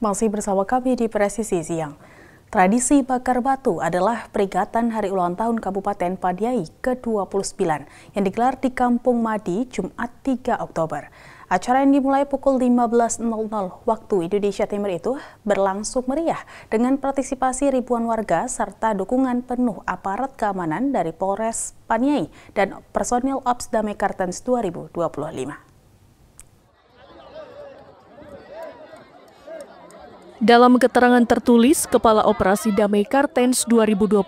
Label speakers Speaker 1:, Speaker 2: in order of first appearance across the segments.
Speaker 1: Masih bersama kami di Presisi Siang. Tradisi bakar batu adalah peringatan Hari Ulang Tahun Kabupaten Paniai ke-29 yang digelar di Kampung Madi Jumat 3 Oktober. Acara yang dimulai pukul 15.00 waktu Indonesia Timur itu berlangsung meriah dengan partisipasi ribuan warga serta dukungan penuh aparat keamanan dari Polres Paniai dan personil Ops Damai Kartens 2025.
Speaker 2: Dalam keterangan tertulis, Kepala Operasi Damai Kartens 2025,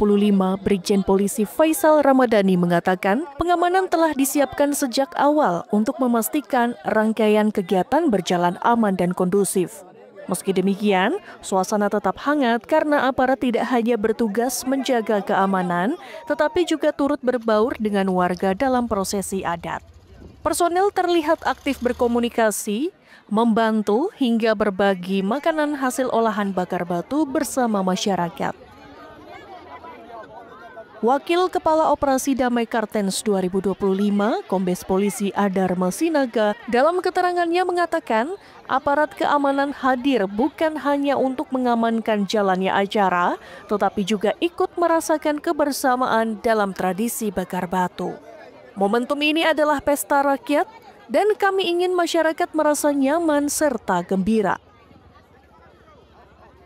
Speaker 2: Brigjen Polisi Faisal Ramadhani mengatakan pengamanan telah disiapkan sejak awal untuk memastikan rangkaian kegiatan berjalan aman dan kondusif. Meski demikian, suasana tetap hangat karena aparat tidak hanya bertugas menjaga keamanan, tetapi juga turut berbaur dengan warga dalam prosesi adat. Personel terlihat aktif berkomunikasi, membantu hingga berbagi makanan hasil olahan bakar batu bersama masyarakat. Wakil Kepala Operasi Damai Kartens 2025, Kombes Polisi Adar Masinaga, dalam keterangannya mengatakan aparat keamanan hadir bukan hanya untuk mengamankan jalannya acara, tetapi juga ikut merasakan kebersamaan dalam tradisi bakar batu. Momentum ini adalah pesta rakyat, dan kami ingin masyarakat merasa nyaman serta gembira.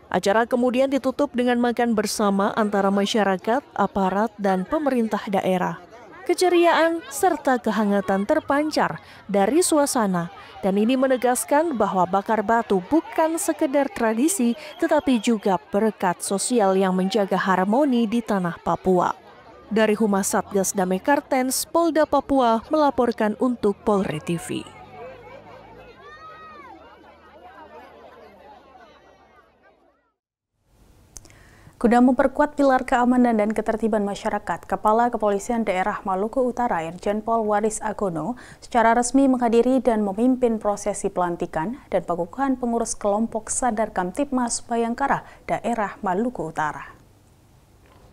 Speaker 2: Acara kemudian ditutup dengan makan bersama antara masyarakat, aparat, dan pemerintah daerah. Keceriaan serta kehangatan terpancar dari suasana, dan ini menegaskan bahwa bakar batu bukan sekedar tradisi, tetapi juga berkat sosial yang menjaga harmoni di tanah Papua. Dari Humas Satgas Damai Kartens, Polda Papua melaporkan untuk Polri TV.
Speaker 1: Guna memperkuat pilar keamanan dan ketertiban masyarakat, Kepala Kepolisian Daerah Maluku Utara Irjen Pol Waris Agono secara resmi menghadiri dan memimpin prosesi pelantikan dan pengukuhan pengurus kelompok Sadar Kamtipmas Bayangkara Daerah Maluku Utara.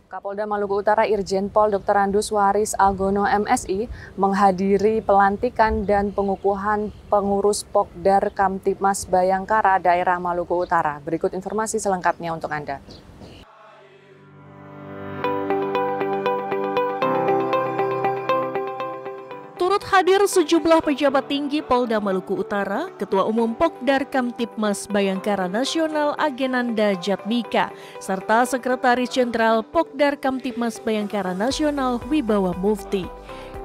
Speaker 3: Kapolda Maluku Utara Irjen Pol Dr. Andus Waris Agono MSI menghadiri pelantikan dan pengukuhan pengurus Pokdar Kamtipmas Bayangkara Daerah Maluku Utara. Berikut informasi selengkapnya untuk Anda.
Speaker 2: Turut hadir sejumlah pejabat tinggi Polda Maluku Utara, Ketua Umum Pokdar Kamtipmas Bayangkara Nasional Agenanda Jatmika, serta Sekretaris Jenderal Pokdar Kamtipmas Bayangkara Nasional Wibawa Mufti.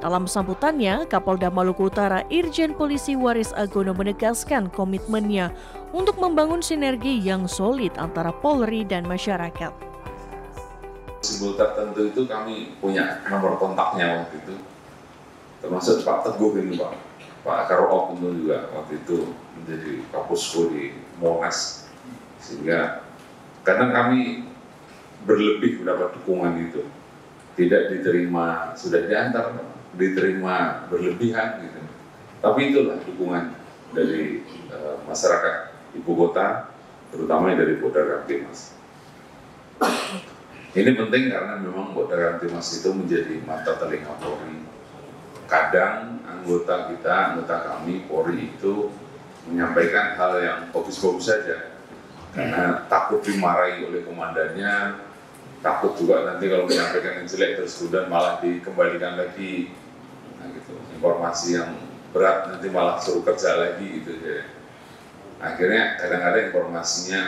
Speaker 2: Dalam sambutannya, Kapolda Maluku Utara Irjen Polisi Waris Agono menegaskan komitmennya untuk membangun sinergi yang solid antara Polri dan masyarakat.
Speaker 4: Simbol tertentu itu kami punya nomor kontaknya waktu itu. Termasuk Pak Teguh ini Pak Karop itu juga waktu itu menjadi Kapusko di Monas, sehingga karena kami berlebih mendapat dukungan itu, tidak diterima sudah diantar, diterima berlebihan gitu. Tapi itulah dukungan dari masyarakat ibu kota, terutama dari Pokdar Kamtipmas. Ini penting karena memang Pokdar Kamtipmas itu menjadi mata telinga Polri. Kadang anggota kami, Polri itu menyampaikan hal yang bagus-bagus saja. Karena takut dimarahi oleh komandannya, takut juga nanti kalau menyampaikan yang jelek terus kemudian malah dikembalikan lagi. Nah, gitu. Informasi yang berat nanti malah suruh kerja lagi gitu. Ya. Akhirnya kadang-kadang informasinya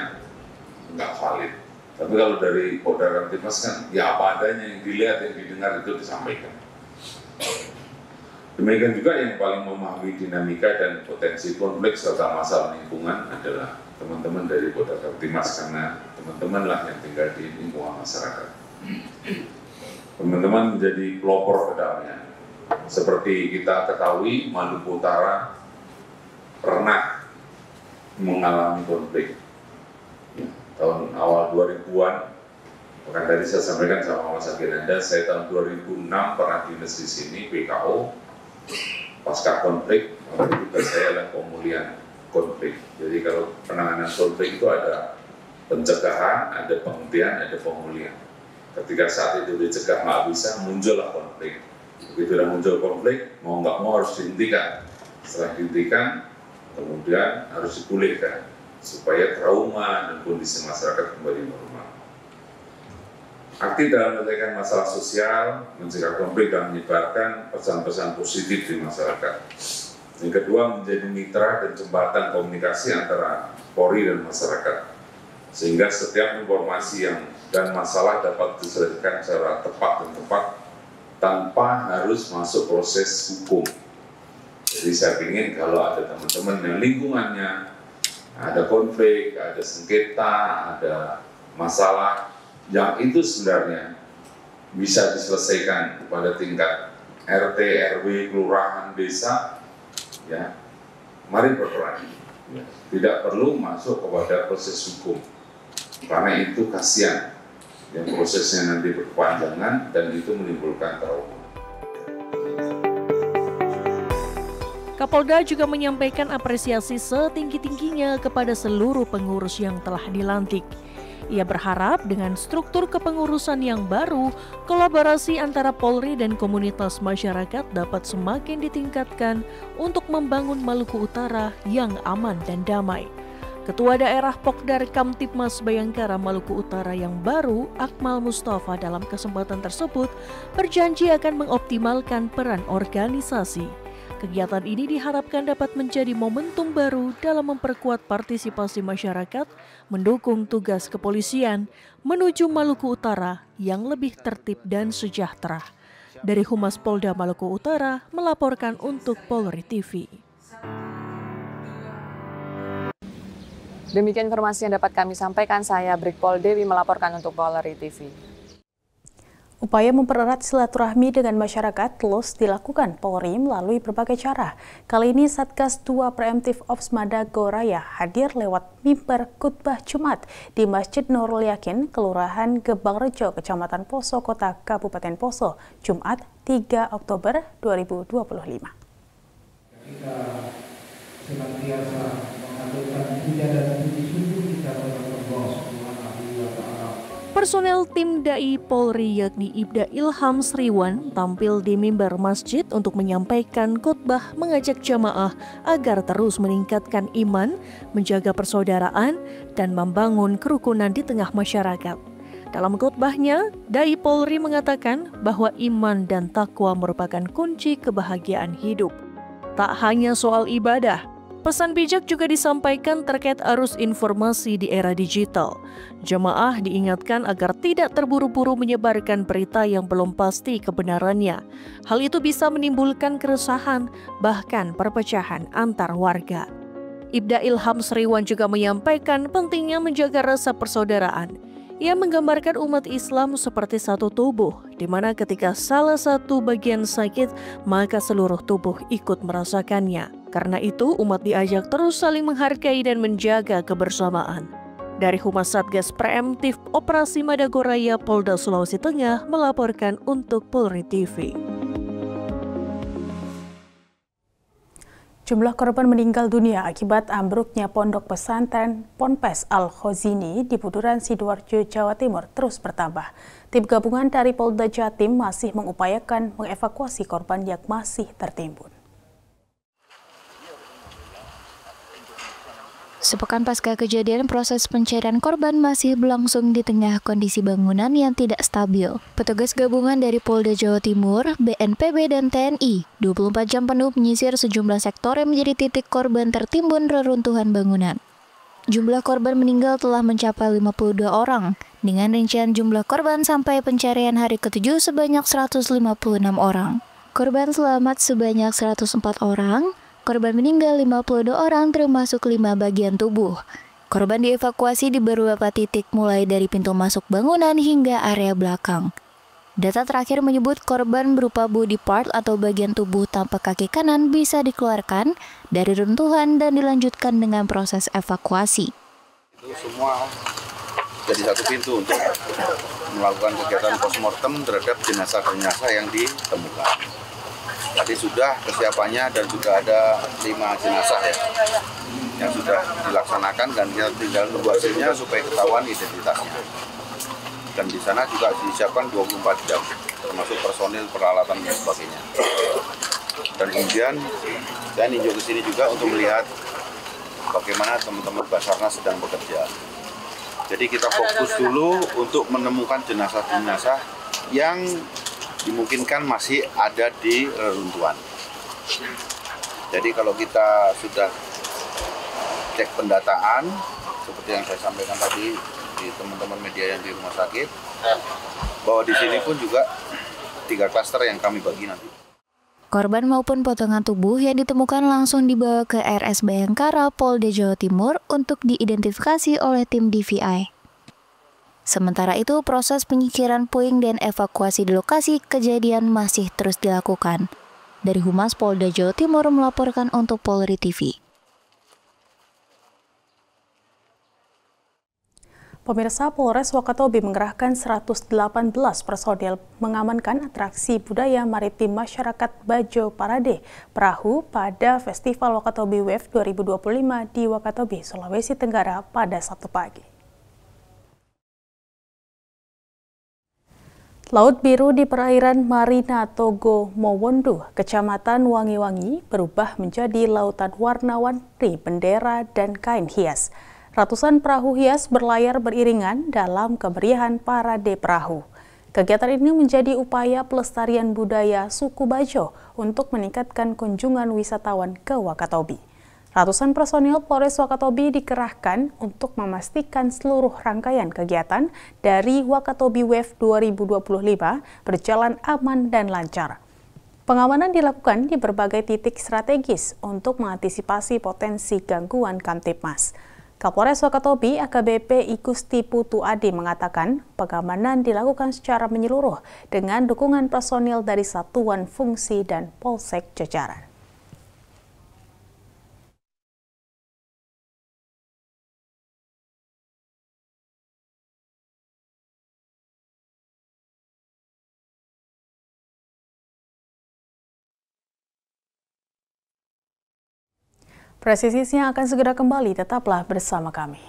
Speaker 4: nggak valid. Tapi kalau dari Pokdar Kamtipmas kan ya apa adanya, yang dilihat, yang didengar itu disampaikan. Demikian juga yang paling memahami dinamika dan potensi konflik serta masalah lingkungan adalah teman-teman dari Pokdar Kamtipmas, karena teman-teman lah yang tinggal di lingkungan masyarakat. Teman-teman menjadi pelopor kedamaian. Seperti kita ketahui, Maluku Utara pernah mengalami konflik tahun awal 2000-an. Bahkan tadi saya sampaikan sama Mas Agenanda, saya tahun 2006 pernah dinas di sini, PKO. Pasca konflik, tugas saya adalah pemulihan konflik. Jadi kalau penanganan konflik itu ada pencegahan, ada penghentian, ada pemulihan. Ketika saat itu dicegah nggak bisa, muncullah konflik. Begitu sudah muncul konflik, mau nggak mau harus dihentikan. Setelah dihentikan, kemudian harus dipulihkan. supaya trauma dan kondisi masyarakat kembali normal. Aktif dalam menyelesaikan masalah sosial, mencegah konflik dan menyebarkan pesan-pesan positif di masyarakat. Yang kedua, menjadi mitra dan jembatan komunikasi antara Polri dan masyarakat, sehingga setiap informasi dan masalah dapat diselesaikan secara tepat dan tepat tanpa harus masuk proses hukum. Jadi saya ingin kalau ada teman-teman yang lingkungannya ada konflik, ada sengketa, ada masalah yang itu sebenarnya bisa diselesaikan pada tingkat RT, RW, kelurahan, desa, ya, mari berperan. Ya, tidak perlu masuk kepada proses hukum, karena itu kasihan yang prosesnya nanti berkepanjangan dan itu menimbulkan trauma.
Speaker 2: Kapolda juga menyampaikan apresiasi setinggi-tingginya kepada seluruh pengurus yang telah dilantik. Ia berharap dengan struktur kepengurusan yang baru, kolaborasi antara Polri dan komunitas masyarakat dapat semakin ditingkatkan untuk membangun Maluku Utara yang aman dan damai. Ketua Daerah Pokdar Kamtipmas Bayangkara Maluku Utara yang baru, Akmal Mustafa, dalam kesempatan tersebut berjanji akan mengoptimalkan peran organisasi. Kegiatan ini diharapkan dapat menjadi momentum baru dalam memperkuat partisipasi masyarakat, mendukung tugas kepolisian menuju Maluku Utara yang lebih tertib dan sejahtera. Dari Humas Polda Maluku Utara melaporkan untuk Polri TV.
Speaker 3: Demikian informasi yang dapat kami sampaikan. Saya Brigpol Dewi melaporkan untuk Polri TV.
Speaker 1: Upaya mempererat silaturahmi dengan masyarakat terus dilakukan Polri melalui berbagai cara. Kali ini Satgas 2 Preemptive Ops Madagoraya hadir lewat mimbar khutbah Jumat di Masjid Nurul Yakin, Kelurahan Gebang Rejo, Kecamatan Poso, Kota Kabupaten Poso, Jumat 3 Oktober 2025.
Speaker 5: Kita senantiasa mengandalkan puja dan puji syukur kita kepada Allah Subhanahu wa Ta'ala.
Speaker 2: Personel tim Dai Polri yakni Ibda Ilham Sriwan tampil di mimbar masjid untuk menyampaikan khutbah mengajak jamaah agar terus meningkatkan iman, menjaga persaudaraan, dan membangun kerukunan di tengah masyarakat. Dalam khutbahnya, Dai Polri mengatakan bahwa iman dan takwa merupakan kunci kebahagiaan hidup. Tak hanya soal ibadah, pesan bijak juga disampaikan terkait arus informasi di era digital. Jemaah diingatkan agar tidak terburu-buru menyebarkan berita yang belum pasti kebenarannya. Hal itu bisa menimbulkan keresahan, bahkan perpecahan antar warga. Ibda Ilham Sriwan juga menyampaikan pentingnya menjaga rasa persaudaraan. Ia menggambarkan umat Islam seperti satu tubuh, di mana ketika salah satu bagian sakit, maka seluruh tubuh ikut merasakannya. Karena itu, umat diajak terus saling menghargai dan menjaga kebersamaan. Dari Humas Satgas Preemptif Operasi Madagoraya Polda Sulawesi Tengah melaporkan untuk Polri TV.
Speaker 1: Jumlah korban meninggal dunia akibat ambruknya pondok pesantren Ponpes Al-Khozini di Buduran, Sidoarjo, Jawa Timur terus bertambah. Tim gabungan dari Polda Jatim masih mengupayakan mengevakuasi korban yang masih tertimbun.
Speaker 6: Sepekan pasca kejadian, proses pencarian korban masih berlangsung di tengah kondisi bangunan yang tidak stabil. Petugas gabungan dari Polda Jawa Timur, BNPB, dan TNI 24 jam penuh menyisir sejumlah sektor yang menjadi titik korban tertimbun reruntuhan bangunan. Jumlah korban meninggal telah mencapai 52 orang, dengan rincian jumlah korban sampai pencarian hari ke-7 sebanyak 156 orang. Korban selamat sebanyak 104 orang, korban meninggal 52 orang termasuk 5 bagian tubuh. Korban dievakuasi di beberapa titik mulai dari pintu masuk bangunan hingga area belakang. Data terakhir menyebut korban berupa body part atau bagian tubuh tanpa kaki kanan bisa dikeluarkan dari runtuhan dan dilanjutkan dengan proses evakuasi.
Speaker 7: Itu semua jadi satu pintu untuk melakukan kegiatan postmortem terhadap jenazah-jenazah yang ditemukan. Tadi sudah kesiapannya dan juga ada 5 jenazah ya yang sudah dilaksanakan dan kita tinggal tunggu hasilnya supaya ketahuan identitasnya. Dan di sana juga disiapkan 24 jam termasuk personil, peralatan dan sebagainya. Dan kemudian saya ninjau ke sini juga untuk melihat bagaimana teman-teman Basarnas sedang bekerja. Jadi kita fokus dulu untuk menemukan jenazah-jenazah yang dimungkinkan masih ada di reruntuhan. Jadi kalau kita sudah cek pendataan, seperti yang saya sampaikan tadi di teman-teman media yang di rumah sakit, bahwa di sini pun juga 3 klaster yang kami bagi nanti.
Speaker 6: Korban maupun potongan tubuh yang ditemukan langsung dibawa ke RS Bayangkara, Polda Jawa Timur untuk diidentifikasi oleh tim DVI. Sementara itu, proses penyingkiran puing dan evakuasi di lokasi kejadian masih terus dilakukan. Dari Humas Polda Jawa Timur melaporkan untuk Polri TV.
Speaker 1: Pemirsa, Polres Wakatobi mengerahkan 118 personil mengamankan atraksi budaya maritim masyarakat Bajo Parade Perahu pada Festival Wakatobi Wave 2025 di Wakatobi, Sulawesi Tenggara pada Sabtu pagi. Laut biru di perairan Marina Togo Mowondo, Kecamatan Wangi-Wangi, berubah menjadi lautan warna-warni bendera dan kain hias. Ratusan perahu hias berlayar beriringan dalam kemeriahan parade perahu. Kegiatan ini menjadi upaya pelestarian budaya suku Bajo untuk meningkatkan kunjungan wisatawan ke Wakatobi. Ratusan personil Polres Wakatobi dikerahkan untuk memastikan seluruh rangkaian kegiatan dari Wakatobi Wave 2025 berjalan aman dan lancar. Pengamanan dilakukan di berbagai titik strategis untuk mengantisipasi potensi gangguan Kamtibmas. Kapolres Wakatobi AKBP Igusti Putu Adi mengatakan pengamanan dilakukan secara menyeluruh dengan dukungan personil dari Satuan Fungsi dan Polsek jajaran. Presisi Siang akan segera kembali, tetaplah bersama kami.